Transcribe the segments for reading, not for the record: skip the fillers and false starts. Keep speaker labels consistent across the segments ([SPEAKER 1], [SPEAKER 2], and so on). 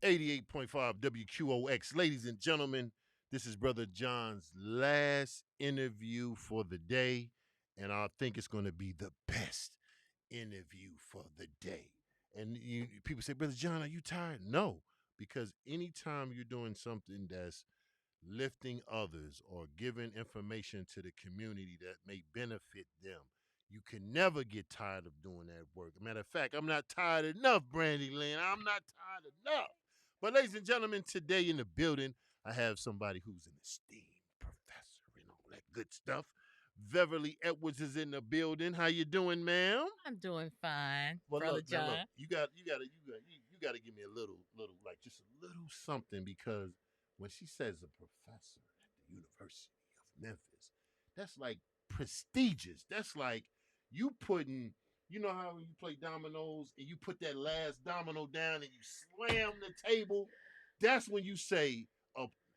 [SPEAKER 1] 88.5 WQOX. Ladies and gentlemen, this is Brother John's last interview for the day, and I think it's going to be the best interview for the day. And people say, Brother John, are you tired? No, because anytime you're doing something that's lifting others or giving information to the community that may benefit them, you can never get tired of doing that work. Matter of fact, I'm not tired enough, Brandy Lynn. I'm not tired enough. But ladies and gentlemen, today in the building, I have somebody who's an esteemed professor and all that good stuff. Beverly Edwards is in the building. How you doing, ma'am?
[SPEAKER 2] I'm doing fine,
[SPEAKER 1] Well,
[SPEAKER 2] Brother
[SPEAKER 1] look now. Look,
[SPEAKER 2] John.
[SPEAKER 1] you got to give me a little, like just a little something because when she says a professor at the University of Memphis, that's like prestigious. That's like you putting. You know how when you play dominoes and you put that last domino down and you slam the table. That's when you say,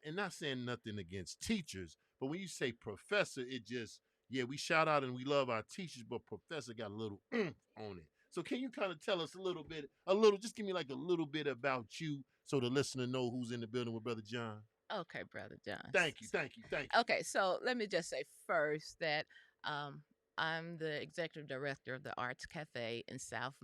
[SPEAKER 1] and not saying nothing against teachers, but when you say professor, it just yeah, we shout out and we love our teachers, but professor got a little on it. So can you kind of tell us just give me like a little bit about you so the listener know who's in the building with Brother John?
[SPEAKER 2] Okay, Brother John.
[SPEAKER 1] Thank you, thank you, thank you.
[SPEAKER 2] Okay, so let me just say first that um, I'm the executive director of the Arts Cafe in South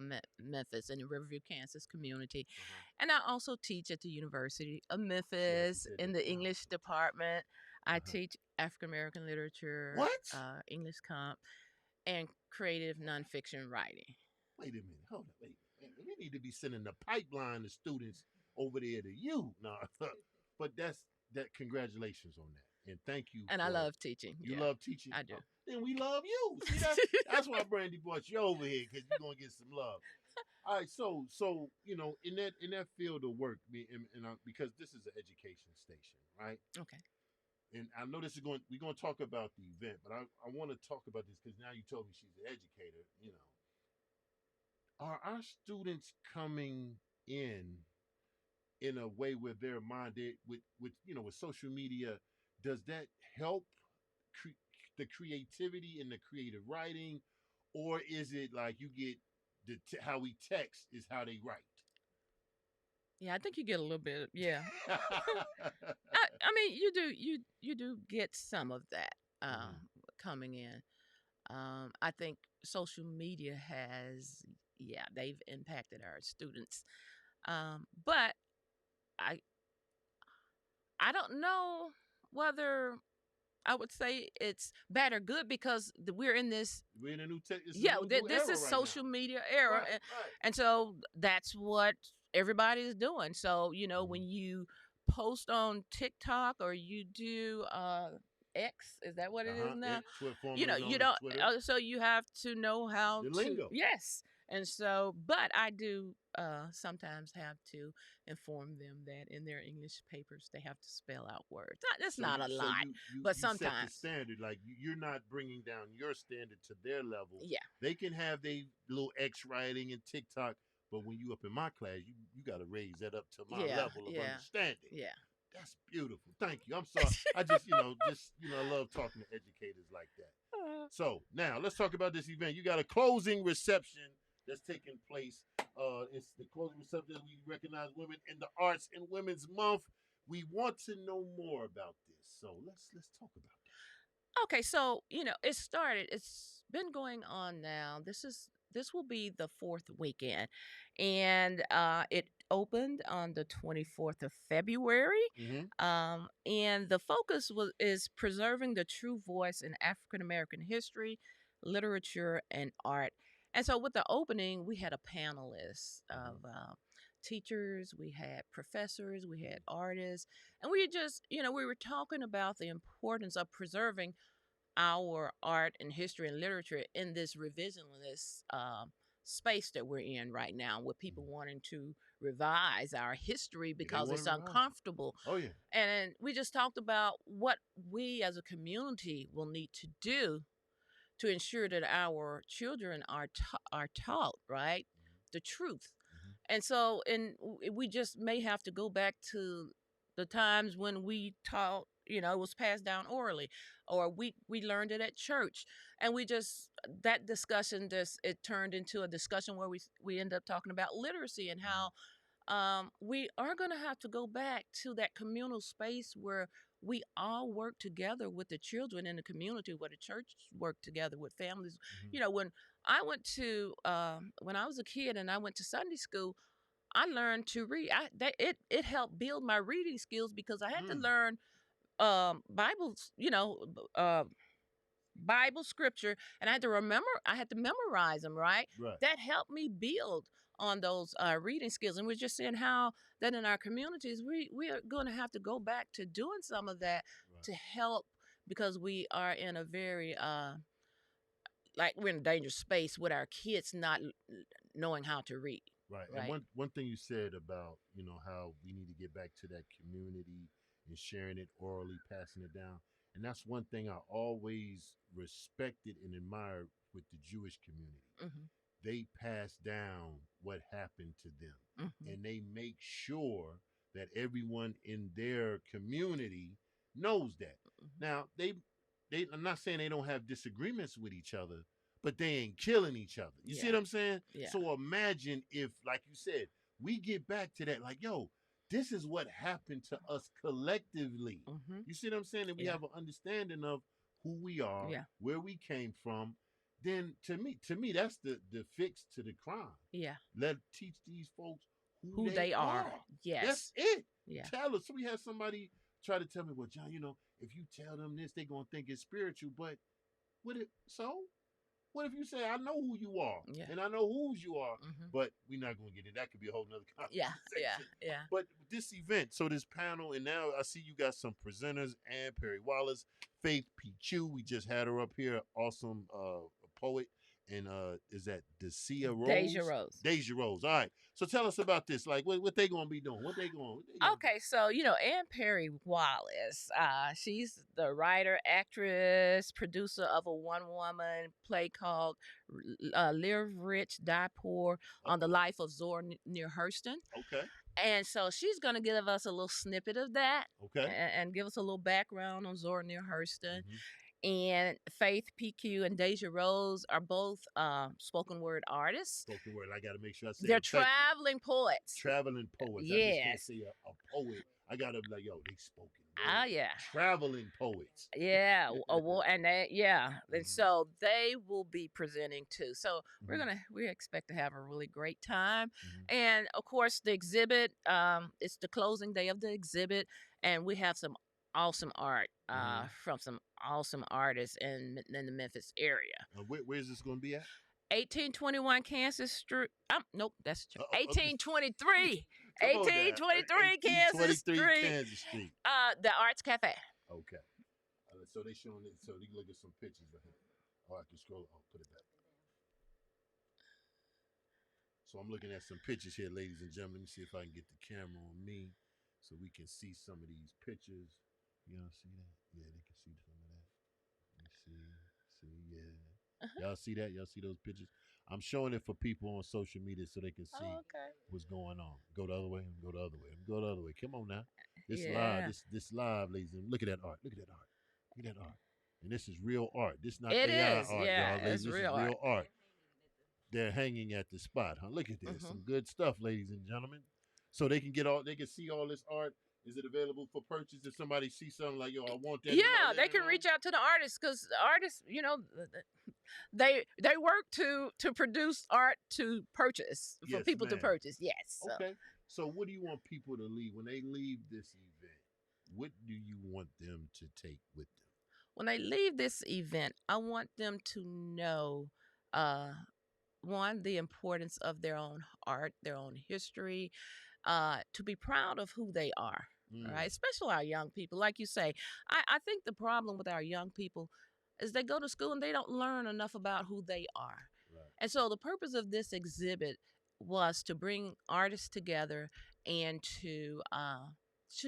[SPEAKER 2] Memphis in the Riverview, Kansas community.
[SPEAKER 1] Uh-huh.
[SPEAKER 2] And I also teach at the University of
[SPEAKER 1] Yeah, she
[SPEAKER 2] Memphis
[SPEAKER 1] said
[SPEAKER 2] in
[SPEAKER 1] that.
[SPEAKER 2] the English department. I
[SPEAKER 1] Uh-huh.
[SPEAKER 2] teach African American literature,
[SPEAKER 1] What?
[SPEAKER 2] English comp, and creative nonfiction writing.
[SPEAKER 1] Wait a minute. Hold on. Wait. We need to be sending the pipeline of students over there to you. No, but that's that. Congratulations on that, and thank you
[SPEAKER 2] And I
[SPEAKER 1] for
[SPEAKER 2] love teaching.
[SPEAKER 1] you
[SPEAKER 2] Yeah,
[SPEAKER 1] love teaching.
[SPEAKER 2] I do.
[SPEAKER 1] Then we love you. See that's why Brandy brought you over here because you're gonna get some love. All right, so in that field of work, because this is an education station, right?
[SPEAKER 2] Okay.
[SPEAKER 1] And I know we're going to talk about the event, but I want to talk about this because now you told me she's an educator. Are our students coming in a way where they're minded with social media? Does that help cre- the creativity and the creative writing, or is it like you get how we text is how they write?
[SPEAKER 2] Yeah, I think you get a little bit. Yeah, I mean, you do get some of that
[SPEAKER 1] Mhm.
[SPEAKER 2] coming in. I think social media has, yeah, they've impacted our students. But I I don't know whether I would say it's bad or good because we're in this.
[SPEAKER 1] We're in a new tech. This is a
[SPEAKER 2] Yeah,
[SPEAKER 1] new
[SPEAKER 2] this
[SPEAKER 1] era
[SPEAKER 2] is
[SPEAKER 1] right
[SPEAKER 2] social
[SPEAKER 1] now.
[SPEAKER 2] media era,
[SPEAKER 1] Right, right.
[SPEAKER 2] and so that's what everybody is doing. So when
[SPEAKER 1] Mhm.
[SPEAKER 2] you post on TikTok or you do X, is that what it is now?
[SPEAKER 1] Formerly
[SPEAKER 2] You
[SPEAKER 1] known as
[SPEAKER 2] don't.
[SPEAKER 1] Twitter.
[SPEAKER 2] So you have to know how
[SPEAKER 1] The
[SPEAKER 2] to,
[SPEAKER 1] lingo.
[SPEAKER 2] yes. And so, but I do sometimes have to inform them that in their English papers they have to spell out words. That's
[SPEAKER 1] So
[SPEAKER 2] not
[SPEAKER 1] you
[SPEAKER 2] a
[SPEAKER 1] so
[SPEAKER 2] lot,
[SPEAKER 1] you you
[SPEAKER 2] but
[SPEAKER 1] you set the
[SPEAKER 2] sometimes,
[SPEAKER 1] standard. Like you're not bringing down your standard to their level.
[SPEAKER 2] yeah,
[SPEAKER 1] They can have their little X writing and TikTok, but when you up in my class, you got to raise that up to my
[SPEAKER 2] yeah,
[SPEAKER 1] level of
[SPEAKER 2] yeah,
[SPEAKER 1] understanding.
[SPEAKER 2] yeah.
[SPEAKER 1] That's beautiful. Thank you. I'm sorry. I just I love talking to educators like that. So now let's talk about this event. You got a closing reception that's taking place. It's the closing reception. We recognize women in the arts and Women's Month. We want to know more about this. So let's talk about that.
[SPEAKER 2] Okay, so it started. It's been going on now. This will be the fourth weekend, and it opened on the 24th of February.
[SPEAKER 1] Mm-hmm.
[SPEAKER 2] And the focus is preserving the true voice in African American history, literature, and art. And so, with the opening, we had a panelist
[SPEAKER 1] Mm-hmm.
[SPEAKER 2] of teachers, we had professors, we had artists, and we just, we were talking about the importance of preserving our art and history and literature in this revisionist space that we're in right now, with people
[SPEAKER 1] Mm-hmm.
[SPEAKER 2] wanting to revise our history
[SPEAKER 1] Yeah, they
[SPEAKER 2] because
[SPEAKER 1] want to
[SPEAKER 2] it's
[SPEAKER 1] revise it.
[SPEAKER 2] uncomfortable.
[SPEAKER 1] Oh yeah.
[SPEAKER 2] And we just talked about what we as a community will need to do to ensure that our children are taught, right, the truth.
[SPEAKER 1] Mm-hmm.
[SPEAKER 2] And so, we just may have to go back to the times when we taught, it was passed down orally, or we learned it at church, and we just that discussion just it turned into a discussion where we end up talking about literacy and how we are going to have to go back to that communal space where we all work together with the children in the community, where the church work together with families.
[SPEAKER 1] Hmm.
[SPEAKER 2] When I went to when I was a kid and I went to Sunday school, I learned to read. It helped build my reading skills because I had to
[SPEAKER 1] Mm.
[SPEAKER 2] learn Bibles, Bible scripture, and I had to memorize them, right?
[SPEAKER 1] Right.
[SPEAKER 2] That helped me build on those reading skills. And we're just seeing how that in our communities, we are going to have to go back to doing some of that
[SPEAKER 1] Right.
[SPEAKER 2] to help, because we are in a very, like, we're in a dangerous space with our kids not knowing how to read,
[SPEAKER 1] Right. And
[SPEAKER 2] right?
[SPEAKER 1] one thing you said about, how we need to get back to that community and sharing it orally, passing it down. And that's one thing I always respected and admired with the Jewish community.
[SPEAKER 2] Mm-hmm.
[SPEAKER 1] They pass down what happened to them,
[SPEAKER 2] Mm-hmm.
[SPEAKER 1] and they make sure that everyone in their community knows that.
[SPEAKER 2] Mm-hmm.
[SPEAKER 1] Now, I'm not saying they don't have disagreements with each other, but they ain't killing each other. You see
[SPEAKER 2] Yeah.
[SPEAKER 1] what I'm saying?
[SPEAKER 2] Yeah.
[SPEAKER 1] So imagine if, like you said, we get back to that, like, yo, this is what happened to us collectively.
[SPEAKER 2] Mm-hmm.
[SPEAKER 1] You see what I'm saying? And we
[SPEAKER 2] Yeah.
[SPEAKER 1] have an understanding of who we are,
[SPEAKER 2] Yeah.
[SPEAKER 1] where we came from. Then to me, that's the fix to the crime.
[SPEAKER 2] Yeah.
[SPEAKER 1] Let teach these folks who
[SPEAKER 2] Who
[SPEAKER 1] they
[SPEAKER 2] they are.
[SPEAKER 1] are. That's
[SPEAKER 2] Yes.
[SPEAKER 1] it.
[SPEAKER 2] Yeah.
[SPEAKER 1] Tell us. So we had somebody try to tell me, well, John, if you tell them this, they're gonna think it's spiritual. But what it so? What if you say, I know who you are,
[SPEAKER 2] Yeah.
[SPEAKER 1] and I know whose you are,
[SPEAKER 2] Mm-hmm.
[SPEAKER 1] but we're not going to get in. That could be a whole nother
[SPEAKER 2] Yeah.
[SPEAKER 1] conversation.
[SPEAKER 2] Yeah. Yeah.
[SPEAKER 1] But this event, so this panel, and now I see you got some presenters, and Perry Wallace, Faith PQ. We just had her up here, awesome poet, and is that Desia Rose?
[SPEAKER 2] Deja Rose.
[SPEAKER 1] Deja Rose. All right. So tell us about this. Like, what they going to be doing? What they going?
[SPEAKER 2] Okay, so Ann Perry Wallace, she's the writer, actress, producer of a one-woman play called "Live Rich, Die Poor" on the life of Zora Neale Hurston.
[SPEAKER 1] Okay.
[SPEAKER 2] And so she's going to give us a little snippet of that,
[SPEAKER 1] Okay.
[SPEAKER 2] and give us a little background on Zora Neale Hurston.
[SPEAKER 1] Mm-hmm.
[SPEAKER 2] And Faith PQ and Deja Rose are both spoken word artists.
[SPEAKER 1] Spoken word. I got to make sure I say.
[SPEAKER 2] They're traveling poets.
[SPEAKER 1] Traveling poets.
[SPEAKER 2] Yes.
[SPEAKER 1] I just can't say a poet. I gotta be like, yo, they spoken word.
[SPEAKER 2] Ah, yeah.
[SPEAKER 1] Traveling poets.
[SPEAKER 2] Yeah, and
[SPEAKER 1] Mhm.
[SPEAKER 2] so they will be presenting too. So
[SPEAKER 1] Mhm.
[SPEAKER 2] we expect to have a really great time,
[SPEAKER 1] Mhm.
[SPEAKER 2] and of course the exhibit. It's the closing day of the exhibit, and we have some awesome art from some awesome artists in the Memphis area.
[SPEAKER 1] Where's this going to be at?
[SPEAKER 2] 1821 Kansas Street. Nope, that's
[SPEAKER 1] Uh-oh.
[SPEAKER 2] 1823.
[SPEAKER 1] Come on now.
[SPEAKER 2] 1823 Kansas Street.
[SPEAKER 1] Kansas Street.
[SPEAKER 2] The Arts Cafe.
[SPEAKER 1] Okay. So they showing it. So they can look at some pictures of him. Oh, I can scroll. Oh, put it back. So I'm looking at some pictures here, ladies and gentlemen. Let me see if I can get the camera on me so we can see some of these pictures. Y'all see that? Yeah, they can see some of that. Let me see, yeah. Y'all see that? Y'all see those pictures? I'm showing it for people on social media so they can see what's going on. Go the other way. Go the other way. Go the other way. Come on now. This live. This live, ladies and look at that art. Look at that art. Look at that art. And this is real art. This not
[SPEAKER 2] It
[SPEAKER 1] AI
[SPEAKER 2] is,
[SPEAKER 1] art,
[SPEAKER 2] yeah,
[SPEAKER 1] y'all. Ladies.
[SPEAKER 2] it's
[SPEAKER 1] This
[SPEAKER 2] real
[SPEAKER 1] is real art. They're hanging at the spot, huh? Look at this. Some good stuff, ladies and gentlemen. So they can see all this art. Is it available for purchase? If somebody sees something like, yo, I want that.
[SPEAKER 2] Yeah, they can reach out to the artists, because artists, they work to produce art to purchase, for
[SPEAKER 1] Yes,
[SPEAKER 2] people to
[SPEAKER 1] ma'am.
[SPEAKER 2] purchase. Yes. So.
[SPEAKER 1] Okay. So what do you want people to leave when they leave this event? What do you want them to take with them?
[SPEAKER 2] When they leave this event, I want them to know, one, the importance of their own art, their own history, to be proud of who they are. Right, especially our young people. Like you say, I think the problem with our young people is they go to school and they don't learn enough about who they are.
[SPEAKER 1] Right.
[SPEAKER 2] And so the purpose of this exhibit was to bring artists together and to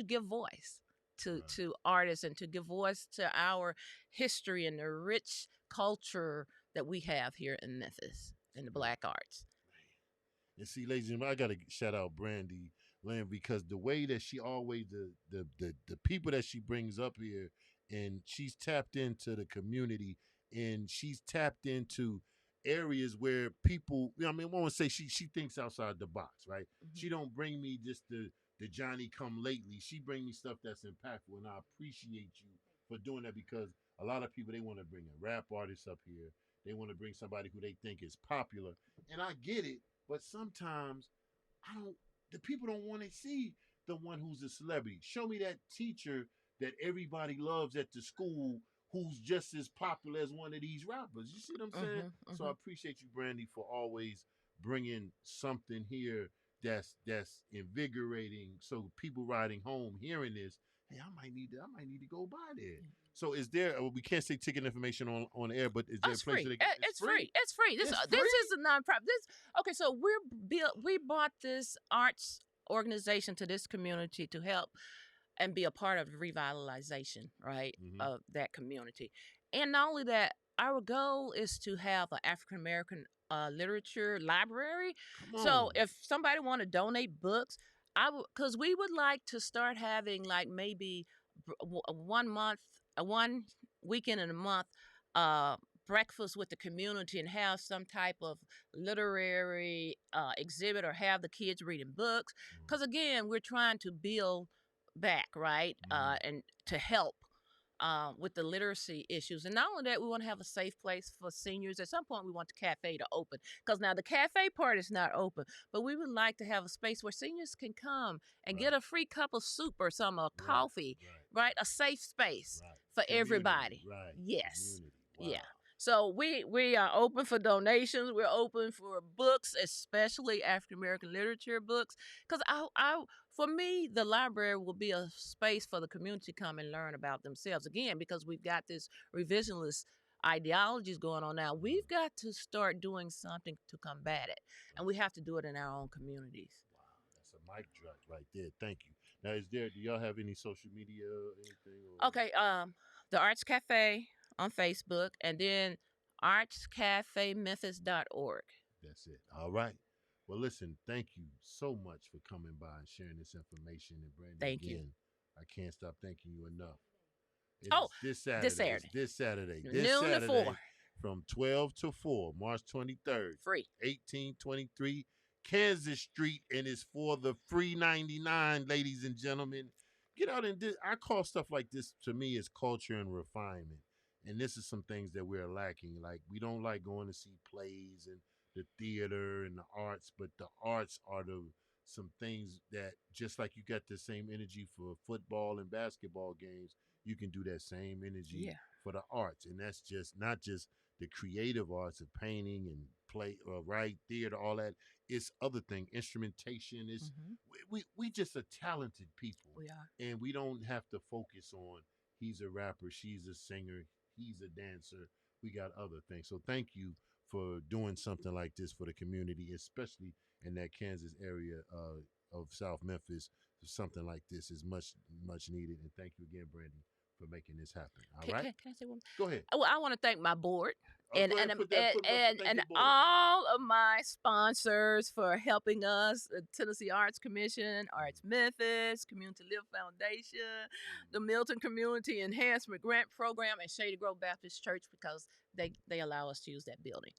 [SPEAKER 2] give voice to artists, and to give voice to our history and the rich culture that we have here in Memphis in the Black arts.
[SPEAKER 1] And see, ladies and gentlemen, I gotta shout out Brandy Lamb, because the way that she always the people that she brings up here, and she's tapped into the community, and she's tapped into areas where people, I mean, I want to say she thinks outside the box, right?
[SPEAKER 2] Mm-hmm.
[SPEAKER 1] She don't bring me just the Johnny come lately. She bring me stuff that's impactful, and I appreciate you for doing that because a lot of people they want to bring a rap artist up here. They want to bring somebody who they think is popular, and I get it. But sometimes I don't. The people don't want to see the one who's a celebrity. Show me that teacher that everybody loves at the school who's just as popular as one of these rappers. You see what I'm saying?
[SPEAKER 2] Mm-hmm.
[SPEAKER 1] So I
[SPEAKER 2] Mm-hmm.
[SPEAKER 1] appreciate you, Brandy, for always bringing something here that's invigorating. So people riding home hearing this, hey, I might need to go by there.
[SPEAKER 2] Yeah.
[SPEAKER 1] So is there? We can't say ticket information on air, but is
[SPEAKER 2] Oh,
[SPEAKER 1] there a
[SPEAKER 2] it's
[SPEAKER 1] place that
[SPEAKER 2] free.
[SPEAKER 1] they can? It's
[SPEAKER 2] It's
[SPEAKER 1] free.
[SPEAKER 2] free. It's free. This
[SPEAKER 1] It's
[SPEAKER 2] this
[SPEAKER 1] free.
[SPEAKER 2] is a nonprofit. This okay. So we brought this arts organization to this community to help and be a part of the revitalization, right,
[SPEAKER 1] Mm-hmm.
[SPEAKER 2] of that community. And not only that, our goal is to have an African American literature library.
[SPEAKER 1] Come
[SPEAKER 2] So
[SPEAKER 1] on.
[SPEAKER 2] if somebody want to donate books, because we would like to start having like maybe 1 month, 1 weekend in a month, uh, breakfast with the community and have some type of literary exhibit or have the kids reading books. Because again, we're trying to build back, right?
[SPEAKER 1] Mm-hmm.
[SPEAKER 2] And to help with the literacy issues. And not only that, we want to have a safe place for seniors. At some point, we want the cafe to open because now the cafe part is not open, but we would like to have a space where seniors can come and
[SPEAKER 1] Right.
[SPEAKER 2] get a free cup of soup or some
[SPEAKER 1] Right.
[SPEAKER 2] coffee, right? A safe space
[SPEAKER 1] Right.
[SPEAKER 2] for
[SPEAKER 1] Community.
[SPEAKER 2] everybody.
[SPEAKER 1] Right.
[SPEAKER 2] Yes.
[SPEAKER 1] Community. Wow.
[SPEAKER 2] Yeah. So we are open for donations. We're open for books, especially African American literature books. Because for me, the library will be a space for the community to come and learn about themselves. Again, because we've got this revisionist ideologies going on now. We've got to start doing something to combat it, and we have to do it in our own communities.
[SPEAKER 1] Wow. That's a mic drop right there. Thank you. Now, do y'all have any social media or anything? Or?
[SPEAKER 2] Okay, the Arts Cafe on Facebook, and then artscafememphis.org.
[SPEAKER 1] That's it. All right. Well, listen, thank you so much for coming by and sharing this information. And Brandy,
[SPEAKER 2] Thank you.
[SPEAKER 1] again, I can't stop thanking you enough. It
[SPEAKER 2] Oh,
[SPEAKER 1] is this Saturday.
[SPEAKER 2] this Saturday.
[SPEAKER 1] It's this Saturday. This
[SPEAKER 2] Noon to
[SPEAKER 1] Saturday
[SPEAKER 2] 4.
[SPEAKER 1] from 12 to 4, March 23rd.
[SPEAKER 2] Free.
[SPEAKER 1] 1823 Kansas Street, and it's for the free 99, ladies and gentlemen. Get out and I call stuff like this to me is culture and refinement. And this is some things that we're lacking. Like we don't like going to see plays and the theater and the arts, but the arts are some things that just like you got the same energy for football and basketball games, you can do that same energy for the arts. And that's just not just the creative arts of painting and play or write, theater, all that. It's other thing, instrumentation. Is we just are talented people.
[SPEAKER 2] We are.
[SPEAKER 1] And we don't have to focus on he's a rapper, she's a singer, he's a dancer. We got other things. So thank you for doing something like this for the community, especially in that Kansas area of South Memphis. Something like this is much needed. And thank you again, Brandy, for making this happen. All right.
[SPEAKER 2] Can I say one?
[SPEAKER 1] Go ahead.
[SPEAKER 2] Well, I want to thank my board and
[SPEAKER 1] Go ahead,
[SPEAKER 2] and
[SPEAKER 1] put
[SPEAKER 2] and,
[SPEAKER 1] that- put-
[SPEAKER 2] and,
[SPEAKER 1] thank
[SPEAKER 2] and
[SPEAKER 1] your board.
[SPEAKER 2] all of my sponsors for helping us: the Tennessee Arts Commission, Arts Memphis, Community Live Foundation, the Milton Community Enhancement Grant Program, and Shady Grove Baptist Church because they allow us to use that building.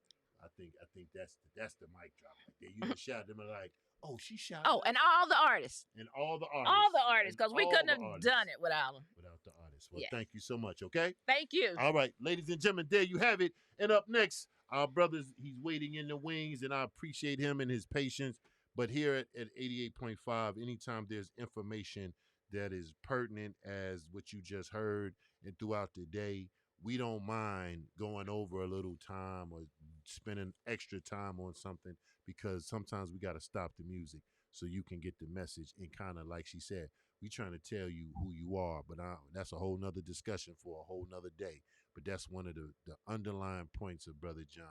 [SPEAKER 1] I think that's the mic drop right there. You just shout them like, oh, she shouted.
[SPEAKER 2] Oh, and all the artists.
[SPEAKER 1] And all the artists.
[SPEAKER 2] All the artists,
[SPEAKER 1] And
[SPEAKER 2] because we
[SPEAKER 1] all
[SPEAKER 2] couldn't
[SPEAKER 1] the
[SPEAKER 2] have
[SPEAKER 1] artists.
[SPEAKER 2] done it without them.
[SPEAKER 1] Without the artists. Well,
[SPEAKER 2] Yes.
[SPEAKER 1] thank you so much, okay?
[SPEAKER 2] Thank you.
[SPEAKER 1] All right, ladies and gentlemen, there you have it. And up next, our brothers, he's waiting in the wings, and I appreciate him and his patience. But here at 88.5, anytime there's information that is pertinent as what you just heard and throughout the day, we don't mind going over a little time or spending extra time on something because sometimes we got to stop the music so you can get the message. And kind of like she said, we trying to tell you who you are, but that's a whole nother discussion for a whole nother day. But that's one of the underlying points of Brother John.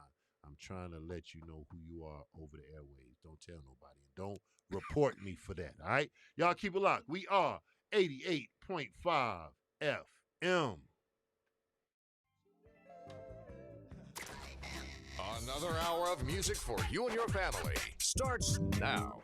[SPEAKER 1] I'm trying to let you know who you are over the airwaves. Don't tell nobody. And don't report me for that, all right? Y'all keep it locked. We are 88.5 FM.
[SPEAKER 3] Another hour of music for you and your family starts now.